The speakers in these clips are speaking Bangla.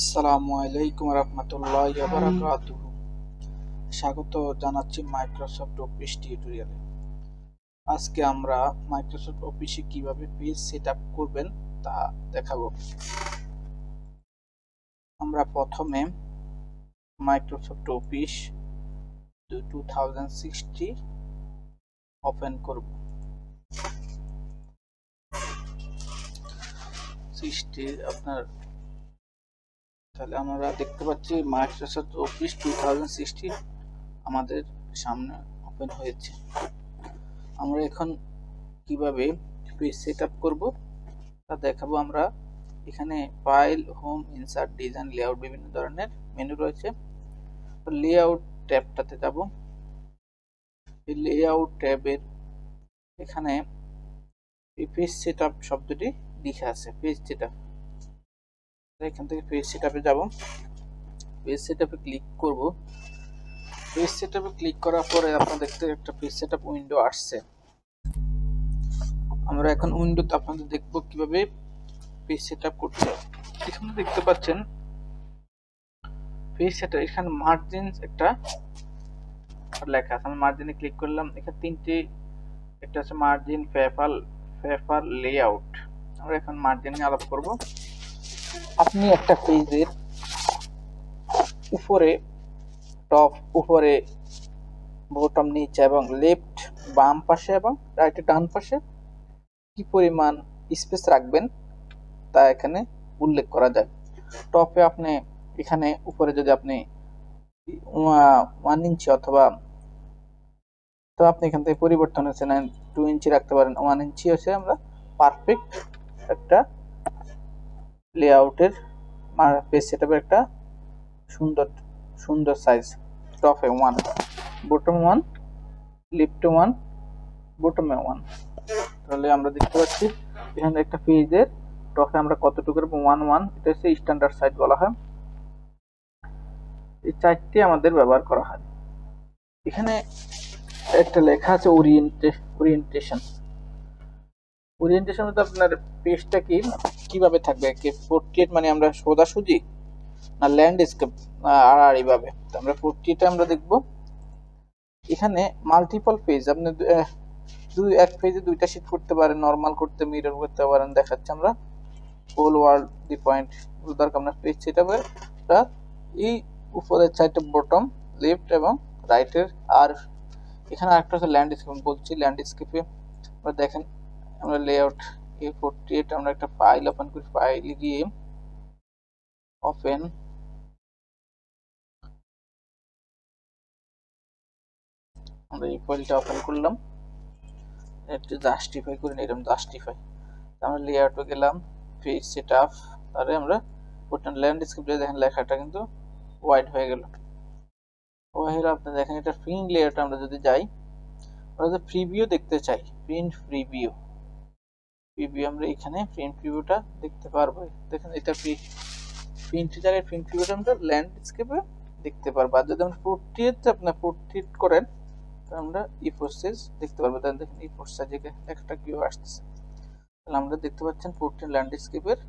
আসসালামু আলাইকুম রহমতুল্লাহি ওয়া বারাকাতুহু। স্বাগত জানাচ্ছি মাইক্রোসফট অফিস টিউটোরিয়ালে। আজকে আমরা মাইক্রোসফট অফিসে কিভাবে পেজ সেটআপ করবেন তা দেখাবো। আমরা প্রথমে মাইক্রোসফট অফিস 2060 ওপেন করব। 60 আপনার তাহলে আমরা দেখতে পাচ্ছি মাইক্রোসফট অফিস 2060 আমাদের সামনে ওপেন হয়েছে। আমরা এখন কিভাবে পেজ সেটআপ করব তা দেখাবো। আমরা এখানে file, home, insert, design, layout বিভিন্ন ধরনের মেনু রয়েছে। তো লেআউট ট্যাবটাতে যাব। এই লেআউট ট্যাবের এখানে এই পেজ সেটআপ শব্দটি লেখা আছে, পেজ সেটআপ। এখান থেকে পেজ সেটআপে যাব। পেজ সেটআপে ক্লিক করব। পেজ সেটআপে ক্লিক করার পরে আপনারা দেখতে একটা পেজ সেটআপ উইন্ডো আসছে। আমরা এখন উইন্ডোতে আপনাদের দেখব কিভাবে পেজ সেটআপ করতে হবে। এখানে দেখতে পাচ্ছেন পেজ সেটআপ, এখানে মার্জিন একটা লেখা আছে। আমি মার্জিনে ক্লিক করলাম। এখানে তিনটি, একটা আছে মার্জিন, পেপার, লেআউট। আমরা এখন মার্জিনে আলাপ করব। আপনি একটা পেজের উপরে, টপ, উপরে, বটম, নিচে এবং লেফট, বাম পাশে এবং রাইটে, ডান পাশে কি পরিমাণ স্পেস রাখবেন তা এখানে উল্লেখ করা যায়। টপে আপনি এখানে উপরে যদি আপনি 1 ইঞ্চি অথবা, তো আপনি এখান থেকে পরিবর্তন হচ্ছে না, 2 ইঞ্চি রাখতে পারেন। 1 ইঞ্চি হচ্ছে আমরা পারফেক্ট একটা লেআউটের পেজ সেটআপের একটা সুন্দর সাইজ। টপে 1, বটম 1, লেফটে 1, বটমে 1। তাহলে আমরা দেখতে পাচ্ছি এখানে একটা পেজের টপে আমরা কতটুকু করব, 1 1। এটা হচ্ছে স্ট্যান্ডার্ড সাইজ বলা হয়। এই চারটি আমাদের ব্যবহার করা হয়। এখানে একটা লেখা আছে ওরিয়েন্টেশন। ওরিয়েন্টেশন মধ্যে আপনার পেজটা কিভাবে থাকবে, পোর্ট্রেট মানে আমরা সোজাসুজি, না ল্যান্ডস্কেপ, না এইভাবে। আমরা পোর্ট্রেটে আমরা দেখব। এখানে মাল্টিপল পেজ, আপনি এক পেজে দুইটা শীট করতে পারেন, নরমাল করতে, মিরর করতে পারেন। দেখাচ্ছি আমরা হোল ওয়ার্ল্ড দি পয়েন্ট দরকার আপনার পেজ সেটআপে। এই উপরের সাইডে বটম, লেফট এবং রাইটের। আর এখানে আরেকটা আছে ল্যান্ডস্কেপ বলছি। ল্যান্ডস্কেপে আমরা দেখেন, আমরা লেআউট এই 48 আমরা একটা ফাইল ওপেন করি। ফাইলে গিয়ে ওপেন, আমরা এই ফাইলটা ওপেন করলাম। একটু জাস্টিফাই করে নিলাম, জাস্টিফাই। আমরা লেআউটে গেলাম, পেজ সেটআপ, তারপরে আমরা বটন ল্যান্ডস্কেপে দেখেন লেখাটা কিন্তু ওয়াইড হয়ে গেল। আপনি দেখেন এটা প্রিন্ট লেআউট। আমরা যদি যাই, আমরা যদি প্রিভিউ দেখতে চাই, প্রিন্ট প্রিভিউ, আমরা এখানে প্রিন্ট প্রিভিউটা দেখতে পারবো। দেখেন এটা প্রিন্ট জায়গায় প্রিন্ট প্রিভিউটা আমরা ল্যান্ডস্কেপে দেখতে পারবো। আর যদি আমরা পোর্ট্রেট করেন, তাহলে আমরা এই প্রসেস দেখতে পারবো। তাহলে দেখেন এই প্রসেস থেকে একটা কিউ আসছে। তাহলে আমরা দেখতে পাচ্ছেন পোর্ট্রেট ল্যান্ডস্কেপের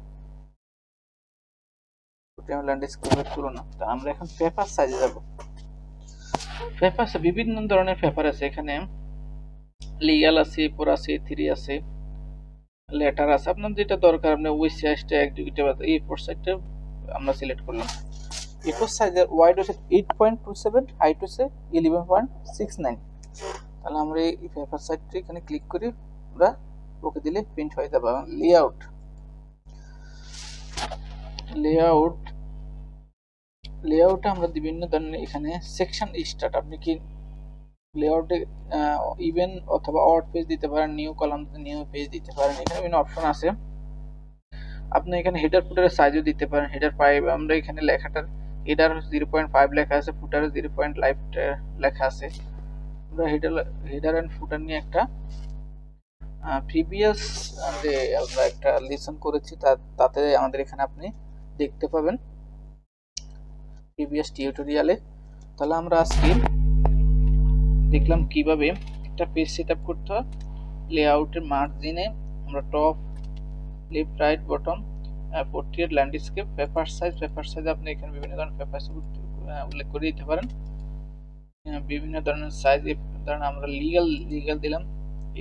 তুলনা। তো আমরা এখন পেপার সাইজে যাব। পেপার বিভিন্ন ধরনের পেপার আছে। এখানে লিগ্যাল আছে, A4 আছে, A3 আছে, লেটার আছে। আপনার যেটা দরকার, আপনি ওই সাইজটা এক্সিকিউটিভ আছে, A4 সাইজটা আমরা সিলেক্ট করলাম। A4 সাইজের ওয়াইড হচ্ছে 8.27, হাইট হচ্ছে 11.69। তাহলে আমরা এই পেপার সাইজটা এখানে ক্লিক করি, আমরা ওকে দিলে প্রিন্ট হয়ে যাবে। লেআউটে আমরা বিভিন্ন ধরনের এখানে সেকশন স্টার্ট, আপনি কি লেআউটে ইভেন অথবা অড পেজ দিতে পারেন, নিউ কলাম, নিউ পেজ দিতে পারেন। এখানে বিভিন্ন অপশন আছে। আপনি এখানে হেডার ফুটারের সাইজও দিতে পারেন। হেডার 5, আমরা এখানে লেখাটার হেডার 0.5 লেখা আছে, ফুটারে 0.5 লেখা আছে। আমরা হেডার এন্ড ফুটার নিয়ে একটা প্রিভিয়াস যে আমরা একটা লেসন করেছি, তাতে আমাদের এখানে আপনি দেখতে পাবেন প্রিভিয়াস টিউটোরিয়ালে। তাহলে আমরা আজকে দেখলাম কিভাবে একটা পেজ সেটআপ করতে হয়। লেআউটের মার্জিনে আমরা top, left, right, bottom portrait, landscape, paper size আপনি এখানে বিভিন্ন ধরনের পেপার সাইজ উল্লেখ করে দিতে পারেন। বিভিন্ন ধরনের সাইজ, ধরেন আমরা লিগ্যাল দিলাম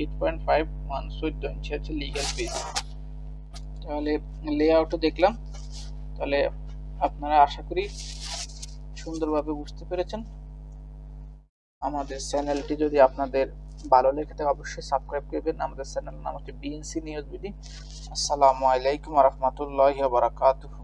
8.5 14 ইঞ্চি হচ্ছে লিগ্যাল পেজ। তাহলে লেআউটও দেখলাম। তাহলে আপনারা আশা করি সুন্দরভাবে বুঝতে পেরেছেন। আমাদের চ্যানেলটি যদি আপনাদের ভালো লেগে থাকে অবশ্যই সাবস্ক্রাইব করবেন। আমাদের চ্যানেলের নাম হচ্ছে বিএনসি নিউজ বিডি। আসসালামু আলাইকুম ওয়া রাহমাতুল্লাহি ওয়া বারাকাতুহু।